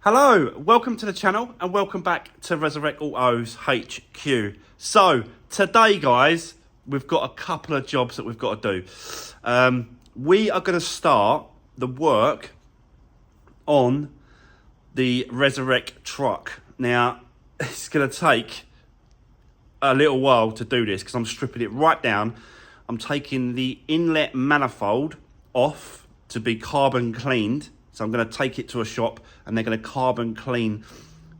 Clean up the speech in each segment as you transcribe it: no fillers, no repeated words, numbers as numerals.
Hello, welcome to the channel and welcome back to Resurwreck Autos HQ. So today guys, we've got a couple of jobs that we've got to do. We are going to start the work on the Resurwreck truck. Now it's going to take a little while to do this because I'm stripping it right down. I'm taking the inlet manifold off to be carbon cleaned. So I'm going to take it to a shop and they're going to carbon clean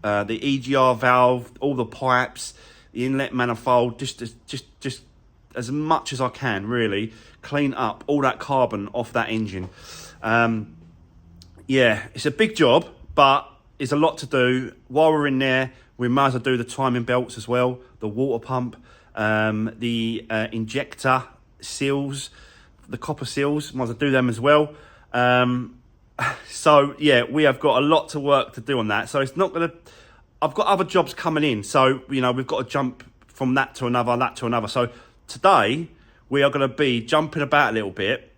the EGR valve, all the pipes, the inlet manifold, just as much as I can, really. Clean up all that carbon off that engine. Yeah, it's a big job, but it's a lot to do. While we're in there, we might as well do the timing belts as well, the water pump, the injector seals, the copper seals, might as well do them as well. So yeah, we have got a lot to work to do on that. So it's not gonna, I've got other jobs coming in. So, you know, we've got to jump from that to another, that to another. So today we are going to be jumping about a little bit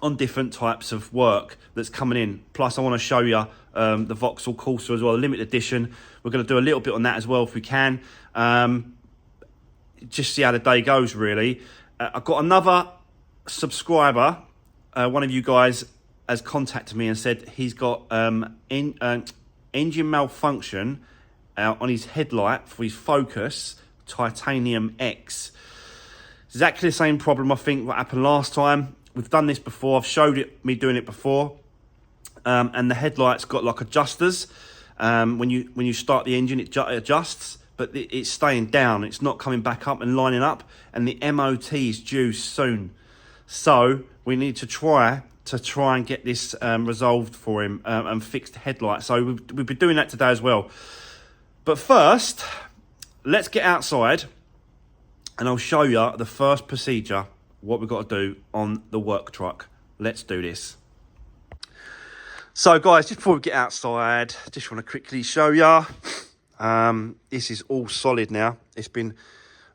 on different types of work that's coming in. Plus I want to show you the Vauxhall Corsa as well, the limited edition. We're going to do a little bit on that as well if we can. Just see how the day goes really. I've got another subscriber, one of you guys has contacted me and said he's got engine malfunction on his headlight for his Focus Titanium X. Exactly the same problem I think what happened last time. We've done this before. I've showed me doing it before, and the headlight's got like adjusters. When you start the engine, it adjusts, but it's staying down. It's not coming back up and lining up, and the MOT is due soon. So we need to try and get this resolved for him and fixed the headlight. So we'll be doing that today as well. But first, let's get outside and I'll show you the first procedure, what we've got to do on the work truck. Let's do this. So guys, just before we get outside, just want to quickly show you. This is all solid now. It's been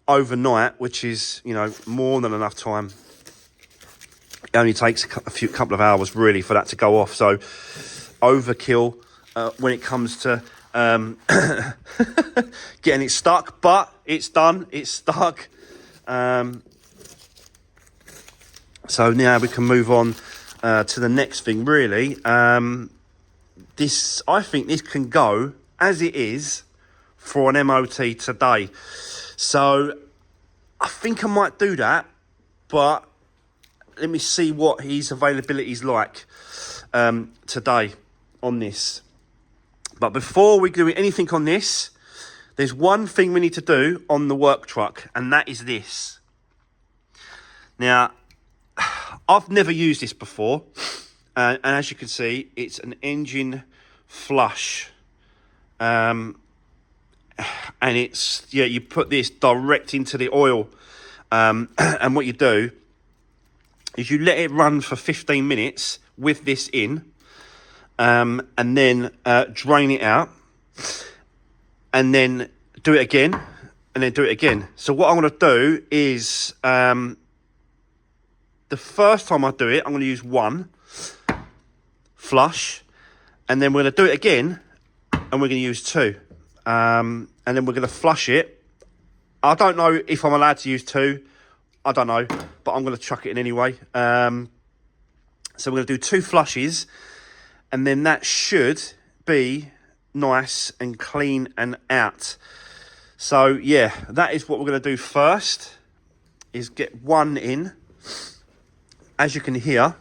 overnight, which is, you know, more than enough time. It only takes a couple of hours really for that to go off. So overkill when it comes to getting it stuck, but it's done, it's stuck. So now we can move on to the next thing really. I think this can go as it is for an MOT today. So I think I might do that, but let me see what his availability is like today on this. But before we do anything on this, there's one thing we need to do on the work truck, and that is this. Now, I've never used this before, and as you can see, it's an engine flush. And it's, yeah, you put this direct into the oil, and what you do is you let it run for 15 minutes with this in, and then drain it out, and then do it again, and then do it again. So what I'm going to do is, the first time I do it, I'm going to use one flush, and then we're going to do it again, and we're going to use two, and then we're going to flush it. I don't know if I'm allowed to use two. I don't know, but I'm going to chuck it in anyway. So we're going to do two flushes, and then that should be nice and clean and out. So yeah, that is what we're going to do first, is get one in. As you can hear,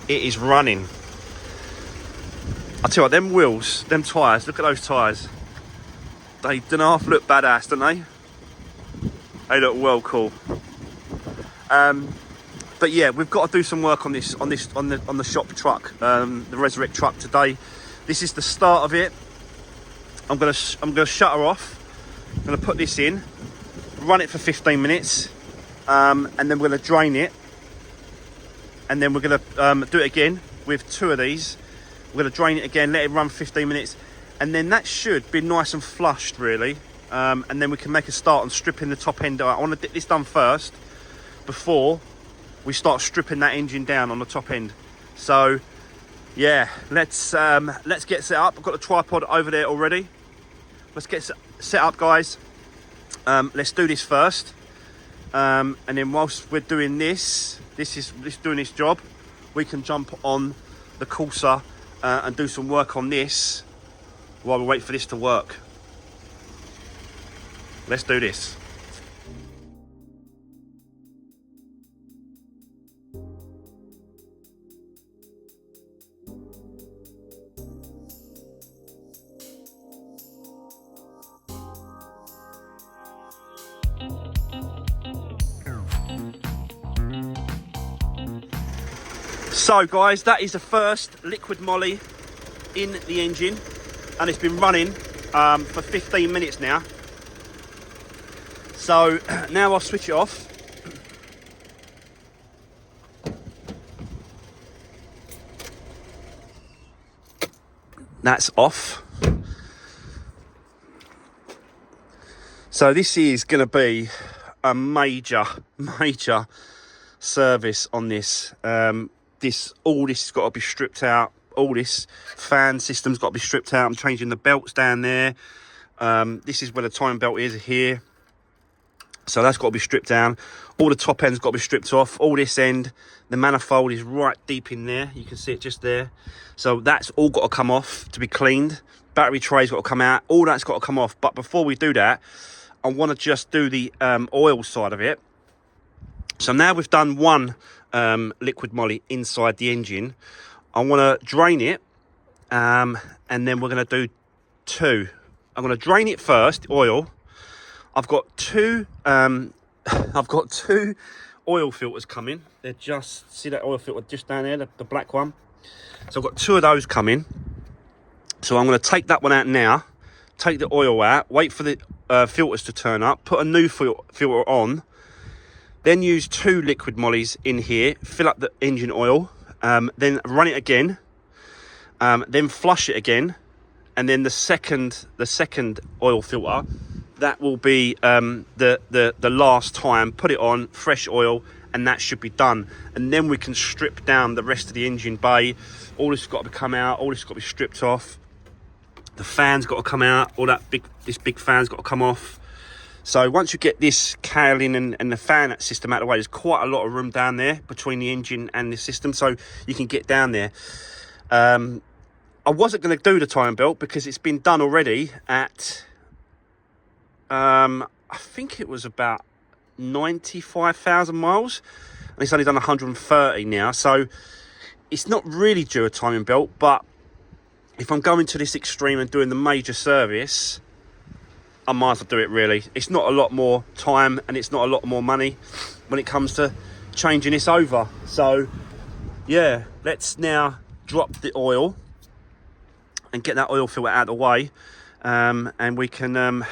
it is running. I tell you what, them wheels, them tyres, look at those tyres. They don't half look badass, don't they? They look well cool. But yeah, we've got to do some work on this, on the shop truck, the Resurrect truck today. This is the start of it. I'm gonna shut her off. I'm gonna put this in, run it for 15 minutes, and then we're gonna drain it, and then we're gonna do it again with two of these. We're gonna drain it again, let it run 15 minutes, and then that should be nice and flushed really. And then we can make a start on stripping the top end out. I want to get this done first before we start stripping that engine down on the top end. So yeah, let's get set up. I've got the tripod over there already. Let's get set up, guys. Let's do this first, and then whilst we're doing this doing this job, we can jump on the Corsa and do some work on this while we wait for this to work. Let's do this. So guys, that is the first liquid moly in the engine, and it's been running for 15 minutes now. So now I'll switch it off. That's off. So this is going to be a major service on this. All this has got to be stripped out. All this fan system's got to be stripped out. I'm changing the belts down there. This is where the time belt is here. So that's got to be stripped down. All the top end's got to be stripped off. All this end, the manifold is right deep in there. You can see it just there. So that's all got to come off to be cleaned. Battery tray's got to come out. All that's got to come off. But before we do that, I want to just do the oil side of it. So now we've done one liquid moly inside the engine, I want to drain it, and then we're going to do two. I'm going to drain it first, oil. I've got two oil filters coming. They're just, see that oil filter just down there, the black one. So I've got two of those coming. So I'm going to take that one out now, take the oil out, wait for the filters to turn up, put a new filter on, then use two liquid mollies in here, fill up the engine oil, then run it again, then flush it again, and then the second oil filter, that will be the last time. Put it on, fresh oil, and that should be done. And then we can strip down the rest of the engine bay. All this has got to come out, all this has got to be stripped off. The fan's got to come out, this big fan's got to come off. So once you get this cowling and the fan system out of the way, there's quite a lot of room down there between the engine and the system, so you can get down there. I wasn't going to do the time belt because it's been done already at, I think it was about 95,000 miles, and it's only done 130 now, so it's not really due a timing belt. But if I'm going to this extreme and doing the major service, I might as well do it, really. It's not a lot more time and it's not a lot more money when it comes to changing this over. So yeah, let's now drop the oil and get that oil filter out of the way, and we can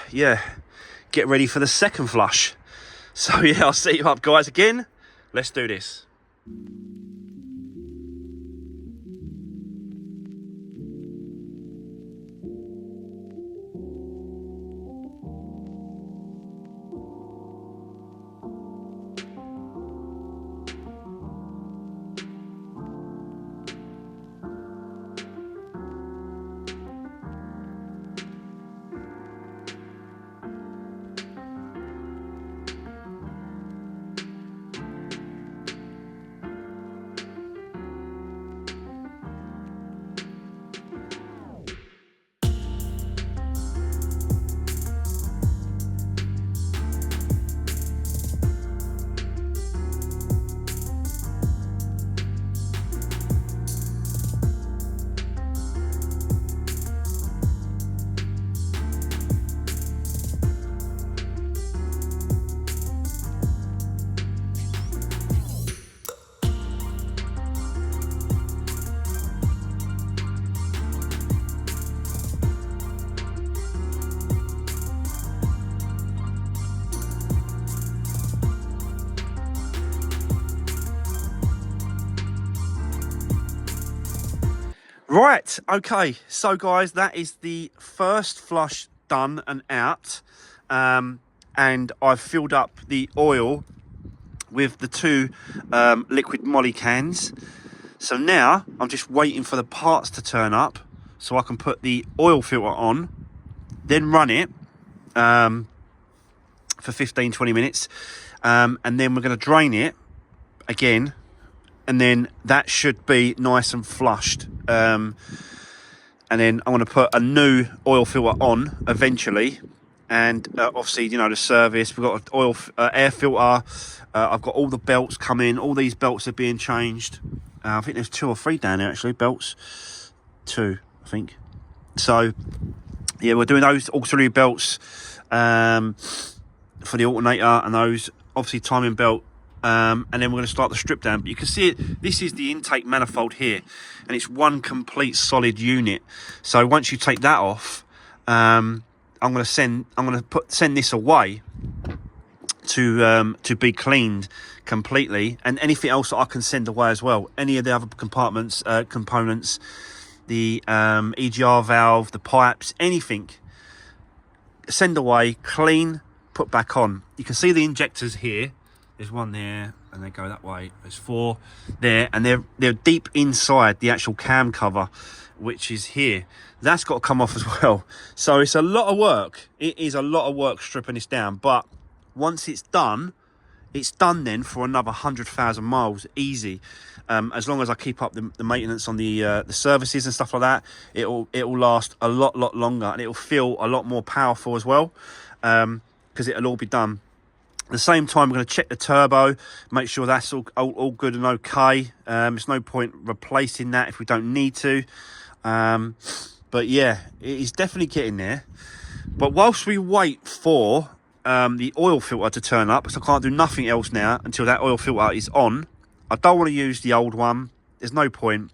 get ready for the second flush. So yeah, I'll set you up, guys, again. Let's do this. Right, okay, so guys, that is the first flush done and out, and I've filled up the oil with the two liquid moly cans. So now I'm just waiting for the parts to turn up so I can put the oil filter on, then run it for 15-20 minutes, and then we're going to drain it again, and then that should be nice and flushed. And then I'm going to put a new oil filter on eventually. And obviously, you know, the service, we've got an oil air filter. I've got all the belts coming. All these belts are being changed. I think there's 2 or 3 down there, actually, belts. 2, I think. So, yeah, we're doing those auxiliary belts for the alternator and those, obviously, timing belt. And then we're going to start the strip down. But you can see it, this is the intake manifold here. And it's one complete solid unit. So once you take that off, I'm going to send this away to be cleaned completely, and anything else that I can send away as well. Any of the other compartments, components, the EGR valve, the pipes, anything, send away, clean, put back on. You can see the injectors here. There's 1 there, and they go that way. There's 4 there, and they're deep inside the actual cam cover, which is here. That's got to come off as well. So it's a lot of work. It is a lot of work stripping this down, but once it's done then for another 100,000 miles, easy. As long as I keep up the maintenance on the services and stuff like that, it'll last a lot longer, and it'll feel a lot more powerful as well, because it'll all be done. At the same time, we're going to check the turbo, make sure that's all good and okay. There's no point replacing that if we don't need to. But yeah, it is definitely getting there. But whilst we wait for the oil filter to turn up, because I can't do nothing else now until that oil filter is on, I don't want to use the old one. There's no point.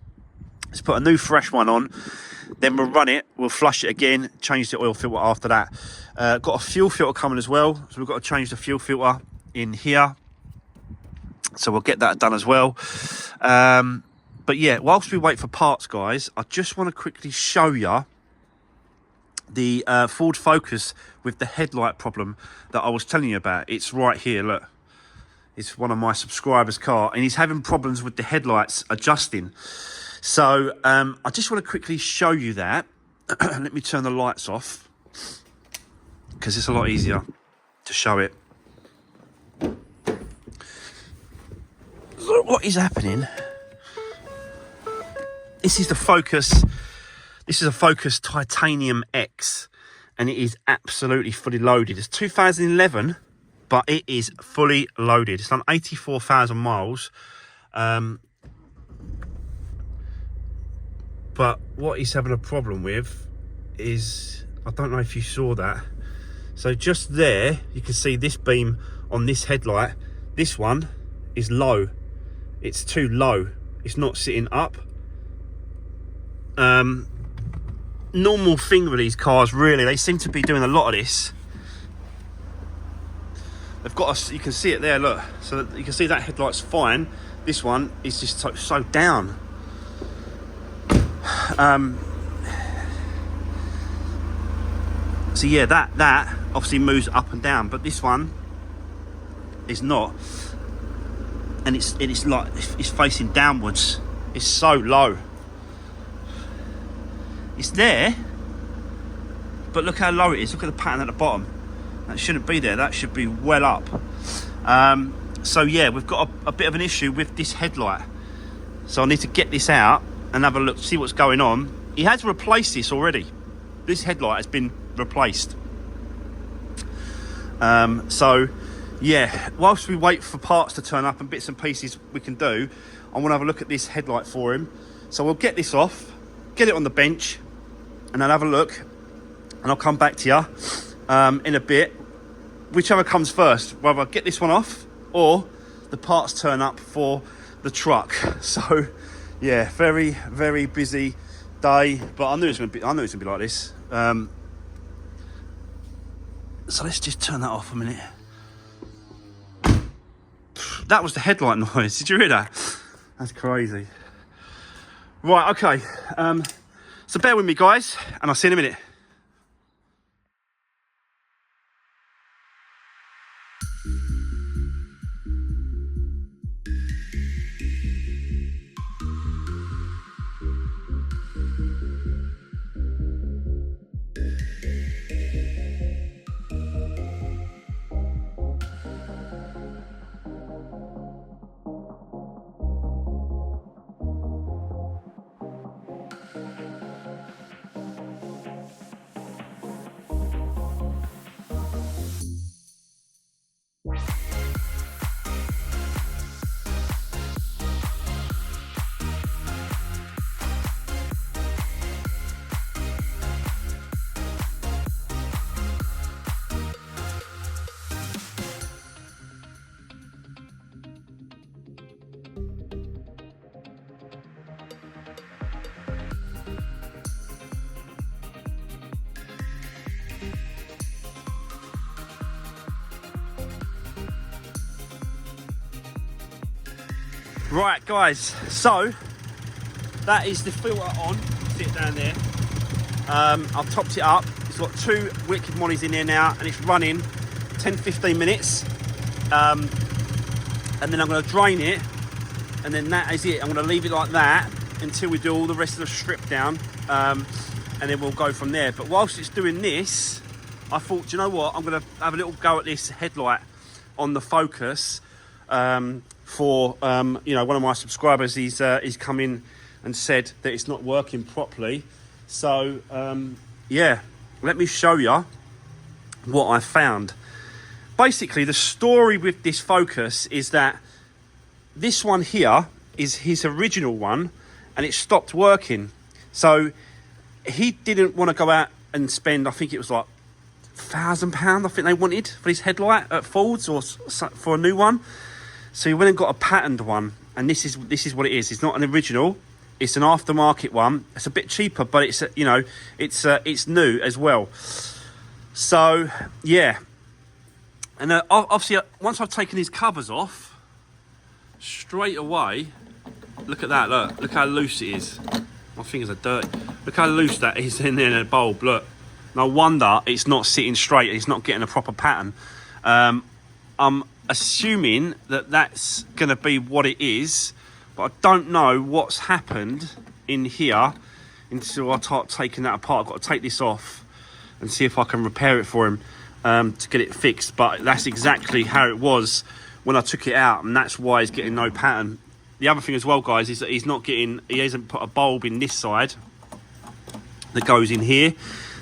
Let's put a new fresh one on. Then we'll run it, we'll flush it again, change the oil filter after that. Got a fuel filter coming as well, so we've got to change the fuel filter in here. So we'll get that done as well. But yeah, whilst we wait for parts, guys, I just want to quickly show you the Ford Focus with the headlight problem that I was telling you about. It's right here, look. It's one of my subscribers' car, and he's having problems with the headlights adjusting. So I just want to quickly show you that. Let me turn the lights off, because it's a lot easier to show it. So what is happening? This is the Focus. This is a Focus Titanium X, and it is absolutely fully loaded. It's 2011, but it is fully loaded. It's done 84,000 miles. But what he's having a problem with is, I don't know if you saw that. So just there, you can see this beam on this headlight. This one is low. It's too low. It's not sitting up. Normal thing with these cars, really. They seem to be doing a lot of this. They've got you can see it there, look. So you can see that headlight's fine. This one is just so down. So yeah, that obviously moves up and down, but this one is not, and it's like it's facing downwards. It's so low. It's there, but look how low it is. Look at the pattern at the bottom. That shouldn't be there. That should be well up. So yeah, we've got a bit of an issue with this headlight. So I need to get this out and have a look, see what's going on. He has replaced this already. This headlight has been replaced. So yeah, whilst we wait for parts to turn up and bits and pieces we can do, I want to have a look at this headlight for him. So we'll get this off, get it on the bench, and I'll have a look, and I'll come back to you in a bit. Whichever comes first, whether I get this one off or the parts turn up for the truck. So yeah, very, very busy day, but I knew it was going to be like this. So let's just turn that off a minute. That was the headlight noise. Did you hear that? That's crazy. Right, okay. So bear with me, guys, and I'll see you in a minute. Right, guys, so that is the filter on. See it down there. I've topped it up. It's got 2 wicked mollies in there now, and it's running 10-15 minutes. And then I'm going to drain it, and then that is it. I'm going to leave it like that until we do all the rest of the strip down, and then we'll go from there. But whilst it's doing this, I thought, do you know what? I'm going to have a little go at this headlight on the Focus. For you know, one of my subscribers, he's come in and said that it's not working properly. So yeah, let me show you what I found. Basically, the story with this Focus is that this one here is his original one, and it stopped working. So he didn't want to go out and spend, I think it was like £1,000, I think they wanted for his headlight at Ford's, or for a new one. So he went and got a patterned one, and this is what it is. It's not an original; it's an aftermarket one. It's a bit cheaper, but it's you know, it's new as well. So yeah, and obviously once I've taken these covers off, straight away, look at that. Look how loose it is. My fingers are dirty. Look how loose that is in there in the bulb. Look, no wonder it's not sitting straight. It's not getting a proper pattern. I'm assuming that that's going to be what it is, but I don't know what's happened in here until I start taking that apart. I've got to take this off and see if I can repair it for him to get it fixed. But that's exactly how it was when I took it out, and that's why he's getting no pattern. The other thing as well, guys, is that he hasn't put a bulb in this side that goes in here.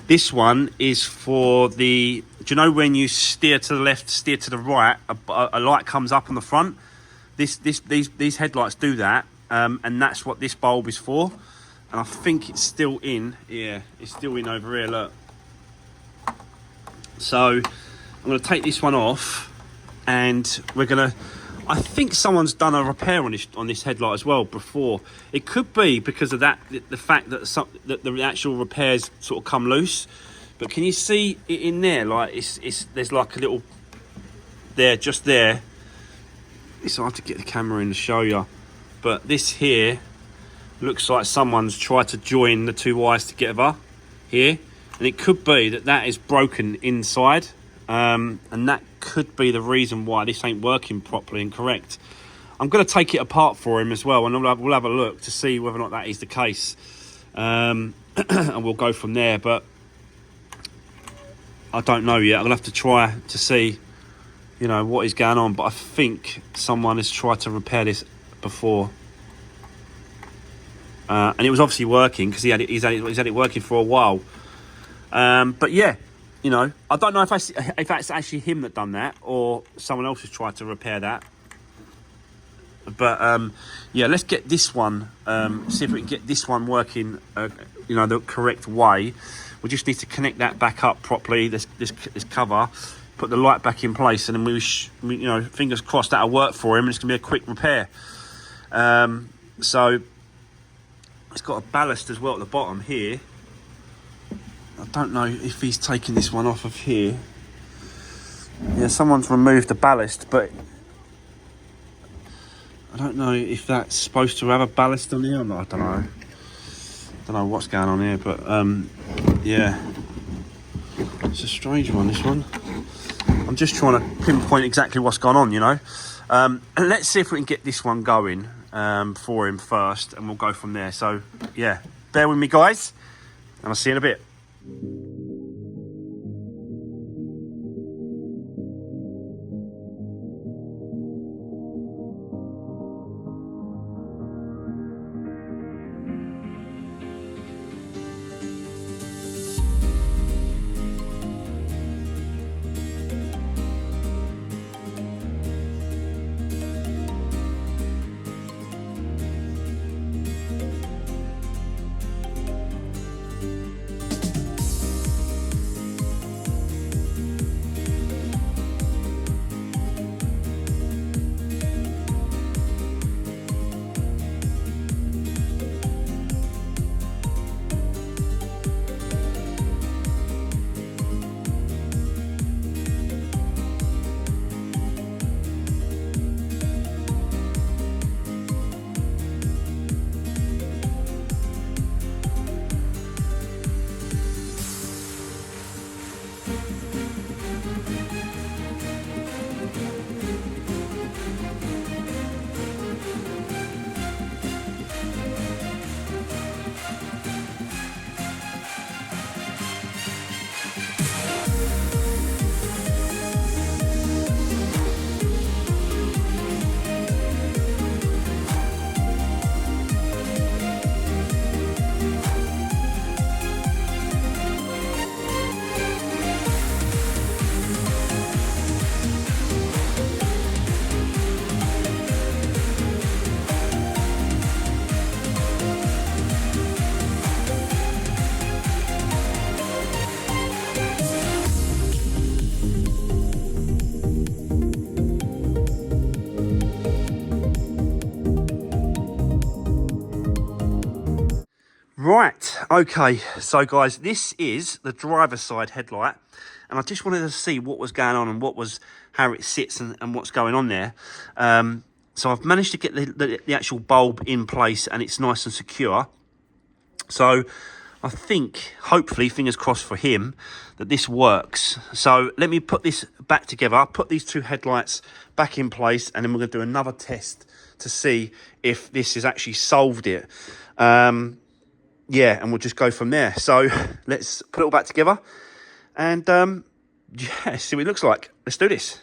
This one is for the, do you know when you steer to the left, steer to the right, a light comes up on the front? These headlights do that, and that's what this bulb is for. And I think it's still in. Yeah, it's still in over here, look. So I'm going to take this one off, and we're going to, I think someone's done a repair on this headlight as well before. It could be because of that, the fact that that the actual repairs sort of come loose. But can you see it in there? Like there's like a little there, just there. It's hard to get the camera in to show you, but this here looks like someone's tried to join the 2 wires together here, and it could be that that is broken inside. And that could be the reason why this ain't working properly and correct. I'm going to take it apart for him as well, and we'll have a look to see whether or not that is the case, and we'll go from there. But I don't know yet. I'm going to have to try to see, you know, what is going on. But I think someone has tried to repair this before, and it was obviously working because he's had it working for a while. But yeah, you know, I don't know if that's actually him that done that or someone else has tried to repair that. But yeah, let's get this one, see if we can get this one working, you know, the correct way. We just need to connect that back up properly, this cover, put the light back in place, and then we you know, fingers crossed that'll work for him, and it's going to be a quick repair. So it's got a ballast as well at the bottom here. I don't know if he's taken this one off of here. Yeah, someone's removed the ballast, but I don't know if that's supposed to have a ballast on here or not. I don't know what's going on here, but yeah, it's a strange one, this one. I'm just trying to pinpoint exactly what's gone on, you know. And let's see if we can get this one going for him first, and we'll go from there. So yeah, bear with me, guys, and I'll see you in a bit. Right, okay, so guys, this is the driver's side headlight, and I just wanted to see what was going on and how it sits and what's going on there. So I've managed to get the actual bulb in place, and it's nice and secure. So I think, hopefully, fingers crossed for him, that this works. So let me put this back together, put these two headlights back in place, and then we're going to do another test to see if this has actually solved it. Yeah, and we'll just go from there. So let's put it all back together and yeah, see what it looks like. Let's do this.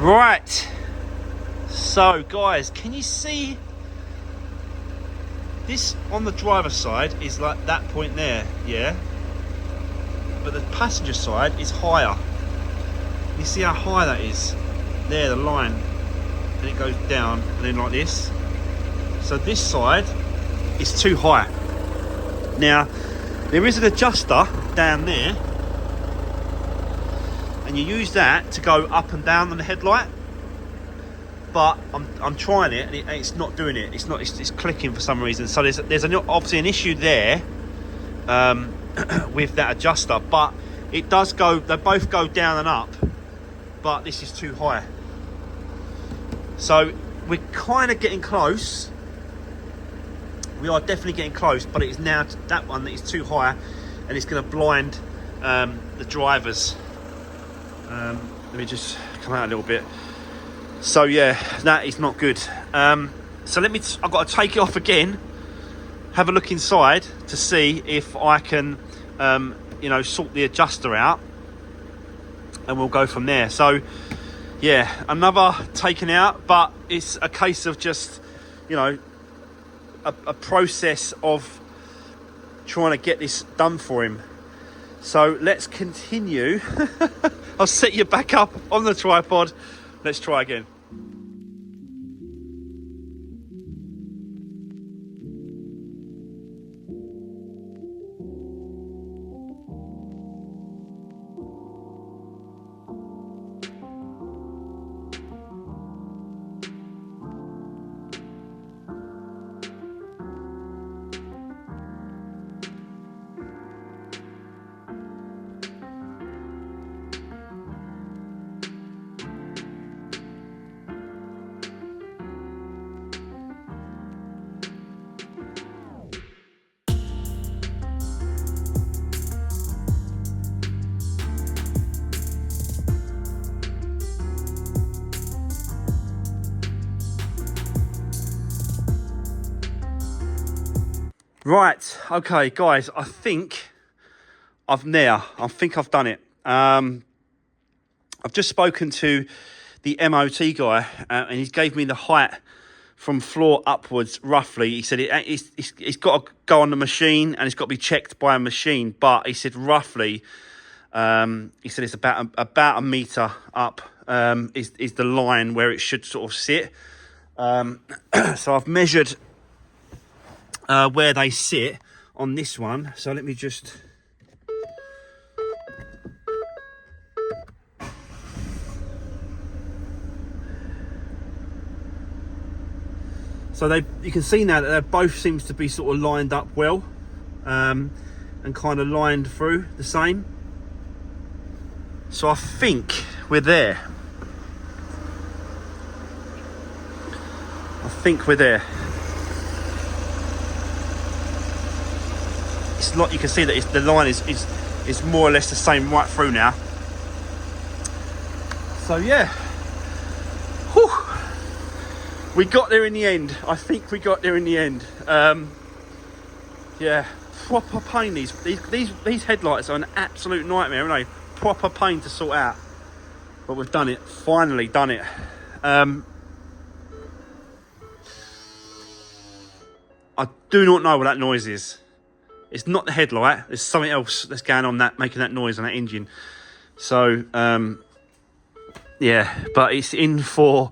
Right, so guys, can you see this on the driver's side is like that point there, yeah? But the passenger side is higher. You see how high that is? There, the line. And it goes down, and then like this. So this side is too high. Now, there is an adjuster down there, and you use that to go up and down on the headlight, but I'm trying it and it's not doing it. It's clicking for some reason. So there's obviously an issue there with that adjuster, but it does go. They both go down and up, but this is too high. So we're kind of getting close. We are definitely getting close, but it is now that one that is too high, and it's going to blind the drivers. Let me just come out a little bit. So yeah, that is not good. So I've got to take it off again, have a look inside to see if I can, sort the adjuster out, and we'll go from there. So yeah, another taken out, but it's a case of just, a process of trying to get this done for him. So let's continue. I'll set you back up on the tripod. Let's try again. Right, okay, guys, I think I've done it. I've just spoken to the MOT guy, and he's gave me the height from floor upwards, roughly. He said it's got to go on the machine and it's got to be checked by a machine. But he said roughly, he said it's about a metre up is the line where it should sort of sit. So I've measured where they sit on this one. So let me just... So you can see now that they both seems to be sort of lined up well, and kind of lined through the same. So I think we're there. I think we're there. It's like you can see that the line is more or less the same right through now. So yeah. Whew. We got there in the end. I think we got there in the end. Yeah, proper pain. These headlights are an absolute nightmare, aren't they? Proper pain to sort out. But we've done it. Finally done it. I do not know what that noise is. It's not the headlight. There's something else that's going on that making that noise on that engine. So yeah, but it's in for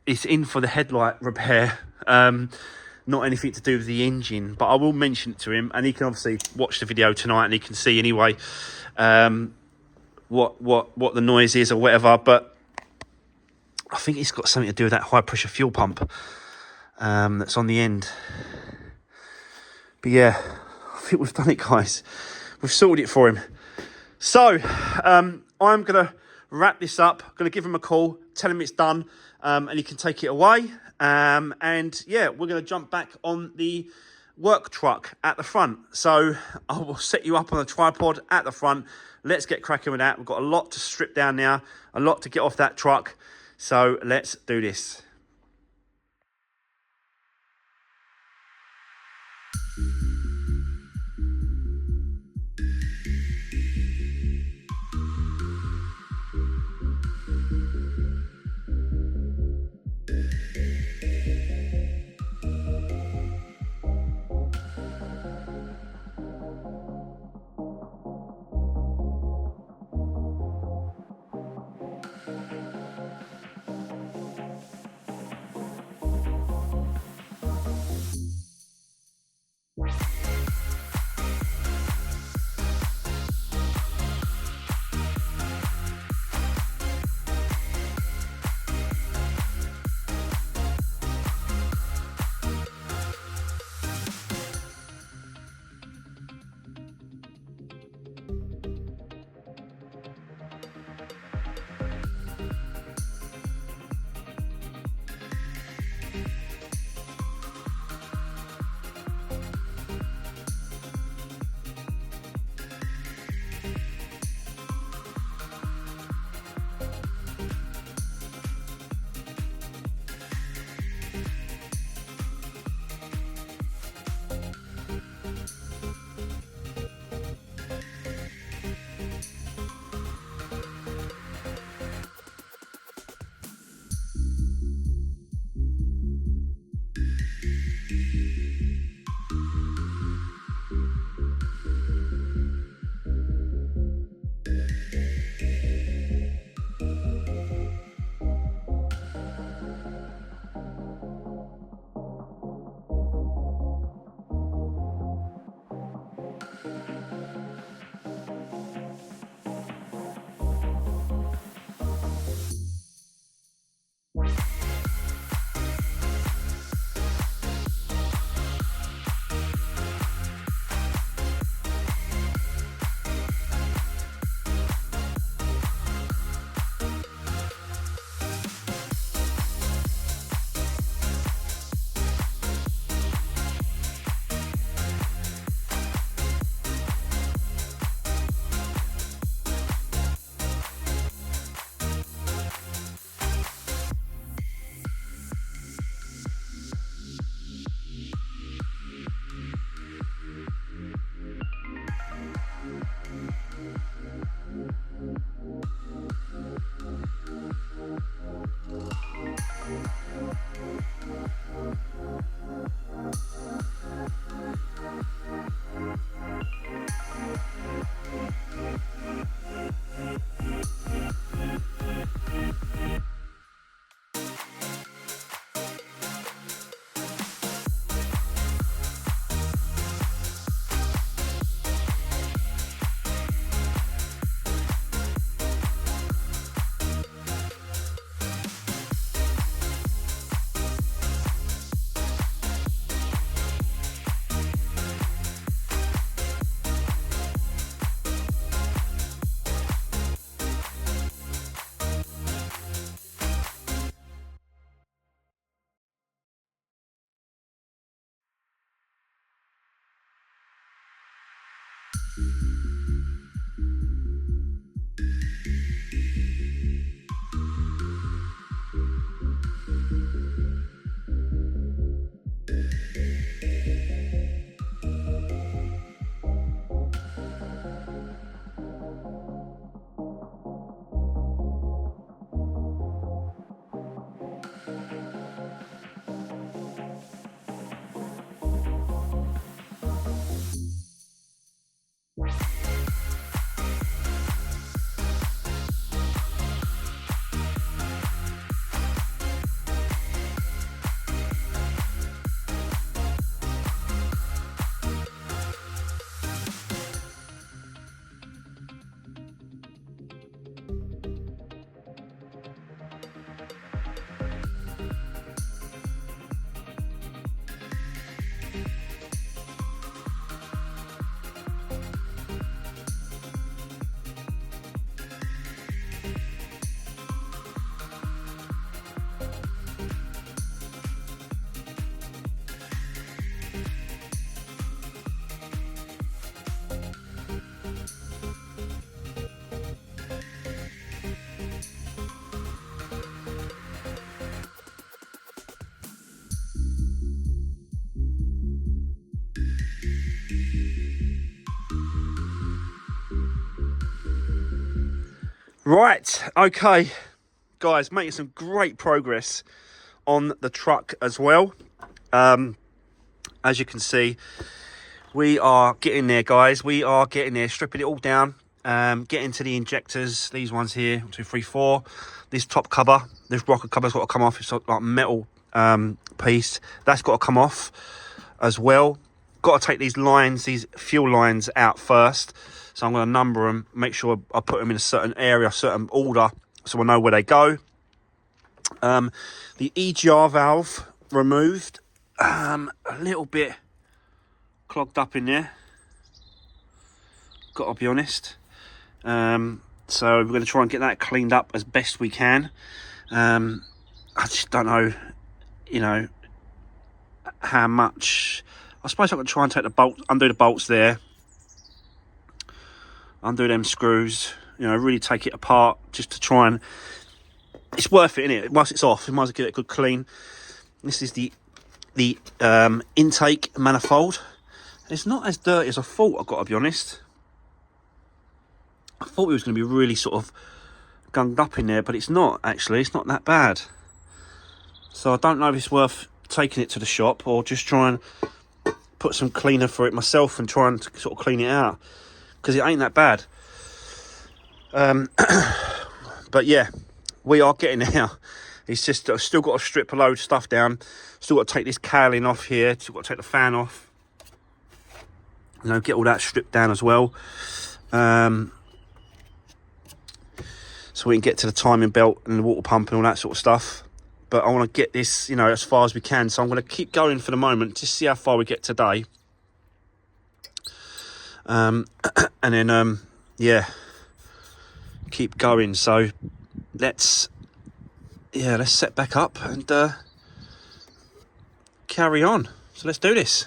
the headlight repair, not anything to do with the engine. But I will mention it to him, and he can obviously watch the video tonight, and he can see anyway what the noise is or whatever. But I think it's got something to do with that high pressure fuel pump that's on the end. But yeah, I think we've done it, guys. We've sorted it for him. So I'm gonna wrap this up. I'm gonna give him a call, tell him it's done. And he can take it away. And yeah, we're going to jump back on the work truck at the front. So I will set you up on a tripod at the front. Let's get cracking with that. We've got a lot to strip down now, a lot to get off that truck. So let's do this. Right, okay, guys, making some great progress on the truck as well. As you can see, we are getting there, guys. We are getting there, stripping it all down, getting to the injectors. These ones here, 1, 2, 3, 4. This top cover, this rocker cover's got to come off. It's like metal piece. That's got to come off as well. Got to take these lines, these fuel lines out first. So I'm going to number them, make sure I put them in a certain area, certain order, so I know where they go. The EGR valve removed. A little bit clogged up in there, got to be honest. So we're going to try and get that cleaned up as best we can. I just don't know, you know, how much. I suppose I can try and take the bolt, undo the bolts there, undo them screws, you know, really take it apart just to try and, it's worth it, innit? Once it's off, you might as well give it a good clean. This is the intake manifold. It's not as dirty as I thought, I've got to be honest. I thought it was going to be really sort of gunged up in there, but it's not, actually. It's not that bad. So I don't know if it's worth taking it to the shop or just try and put some cleaner for it myself and try and sort of clean it out, because it ain't that bad. But yeah, we are getting there. It's just I've still got to strip a load of stuff down, still got to take this cowling off here, still got to take the fan off, you know, get all that stripped down as well, so we can get to the timing belt and the water pump and all that sort of stuff. But I want to get this, you know, as far as we can, so I'm going to keep going for the moment, just see how far we get today. And then yeah, keep going. So let's set back up and carry on. So let's do this.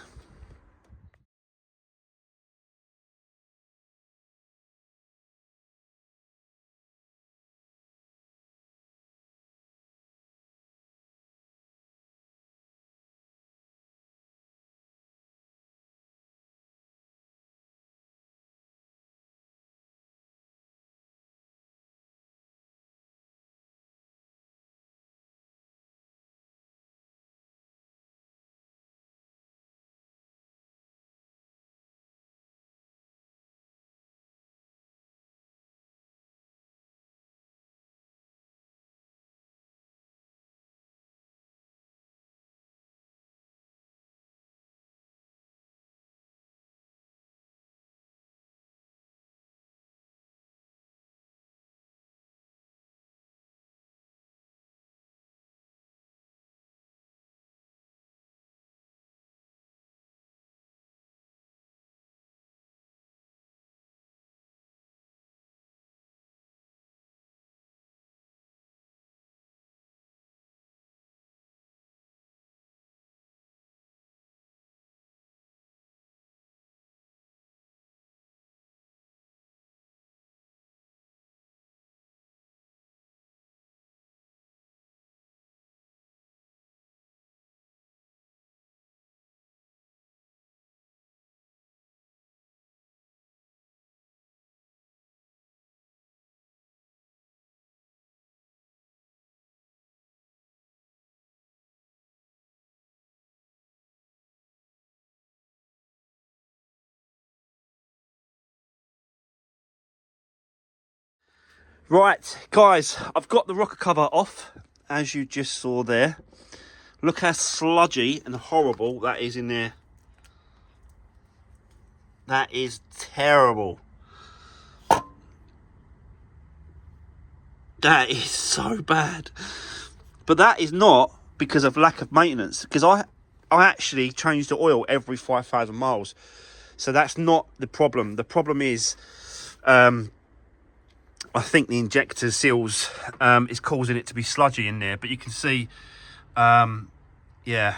Right, guys, I've got the rocker cover off, as you just saw there. Look how sludgy and horrible that is in there. That is terrible. That is so bad. But that is not because of lack of maintenance, because I actually change the oil every 5,000 miles. So that's not the problem. The problem is, I think the injector seals is causing it to be sludgy in there. But you can see, yeah,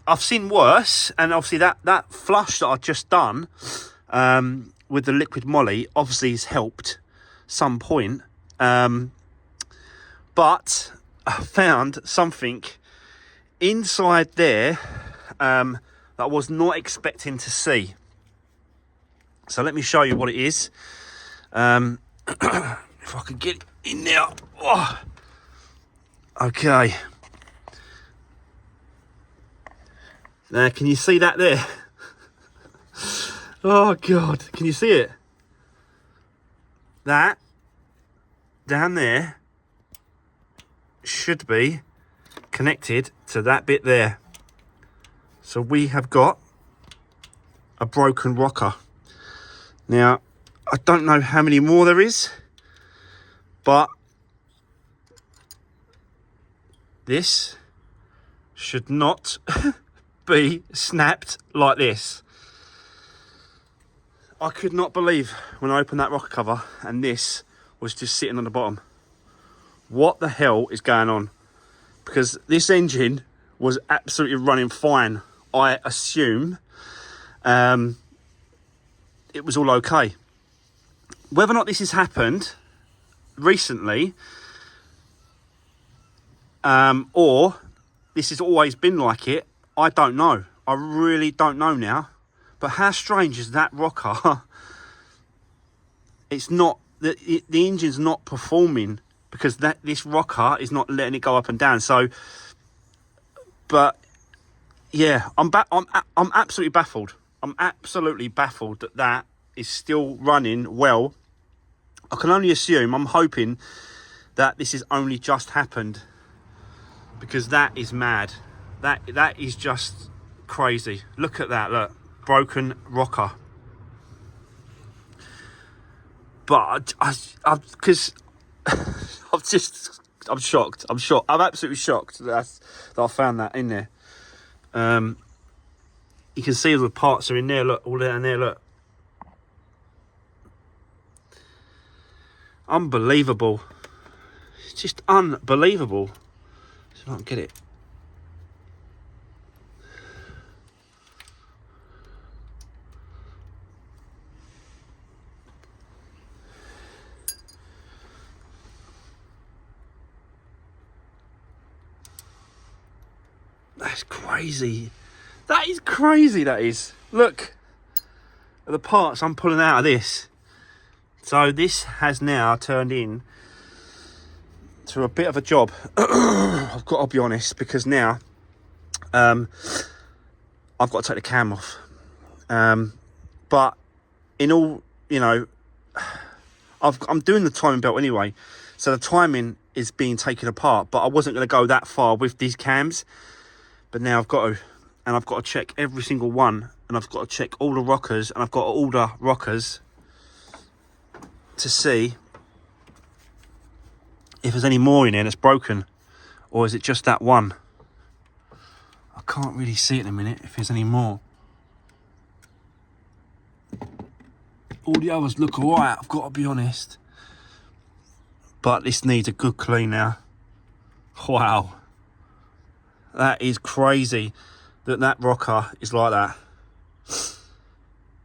I've seen worse. And obviously that flush that I've just done with the liquid moly obviously has helped some point. But I found something inside there that I was not expecting to see. So let me show you what it is. If I can get it in there. Oh. Okay. Now, can you see that there? Oh, God. Can you see it? That down there should be connected to that bit there. So we have got a broken rocker. Now, I don't know how many more there is, but this should not be snapped like this. I could not believe when I opened that rocker cover and this was just sitting on the bottom. What the hell is going on? Because this engine was absolutely running fine. I assume it was all okay. Whether or not this has happened recently, or this has always been like it, I don't know. I really don't know now. But how strange is that rocker? It's not, the engine's not performing because this rocker is not letting it go up and down. So, but yeah, I'm absolutely baffled. I'm absolutely baffled that that is still running well. I can only assume, I'm hoping that this has only just happened, because that is mad. That is just crazy. Look at that, look, broken rocker. But because I'm shocked. I'm absolutely shocked that I found that in there. You can see the parts are in there, look, all down there, look. Unbelievable. It's just unbelievable. So I don't get it. That's crazy. That is crazy, that is. Look at the parts I'm pulling out of this. So this has now turned in to a bit of a job. I've got to be honest, because now I've got to take the cam off. But in all, you know, I'm doing the timing belt anyway. So the timing is being taken apart, but I wasn't going to go that far with these cams. But now I've got to, and I've got to check every single one, and I've got to check all the rockers, and I've got to order rockers to see if there's any more in there that's broken, or is it just that one? I can't really see it in a minute if there's any more. All the others look alright, I've got to be honest. But this needs a good clean now. Wow. That is crazy that rocker is like that.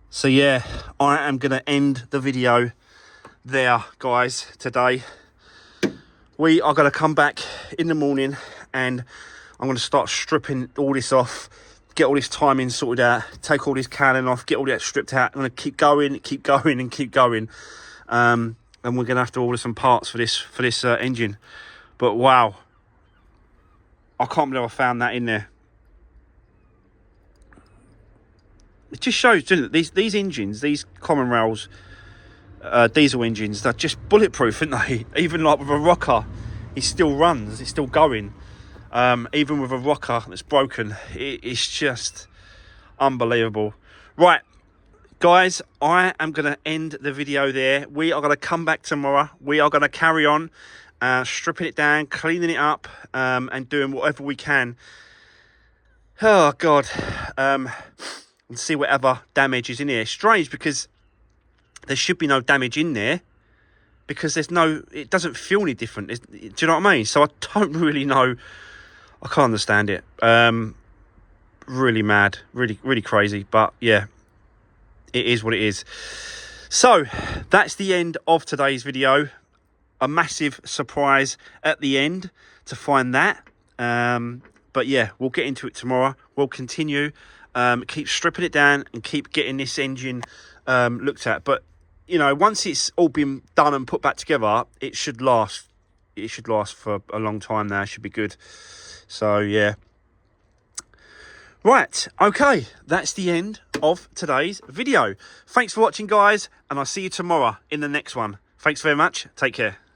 So yeah, I am going to end the video there, guys, today. We are going to come back in the morning and I'm going to start stripping all this off, get all this timing sorted out, take all this cowling off, get all that stripped out. I'm going to keep going and keep going. And we're going to have to order some parts for this engine. But wow, I can't believe I found that in there. It just shows, doesn't it? These engines, these common rails, diesel engines, they're just bulletproof, aren't they? Even like with a rocker, it still runs, it's still going. Even with a rocker that's broken, it's just unbelievable. Right, guys, I am going to end the video there. We are going to come back tomorrow. We are going to carry on stripping it down, cleaning it up, and doing whatever we can. Oh, God. And see whatever damage is in here. Strange, because there should be no damage in there, because there's no, it doesn't feel any different. Do you know what I mean? So I don't really know. I can't understand it. Really mad, really crazy. But yeah, it is what it is. So that's the end of today's video. A massive surprise at the end to find that. But yeah, we'll get into it tomorrow. We'll continue, keep stripping it down and keep getting this engine looked at. But you know, once it's all been done and put back together, it should last. It should last for a long time now. It should be good. So yeah. Right, okay, that's the end of today's video. Thanks for watching, guys, and I'll see you tomorrow in the next one. Thanks very much. Take care.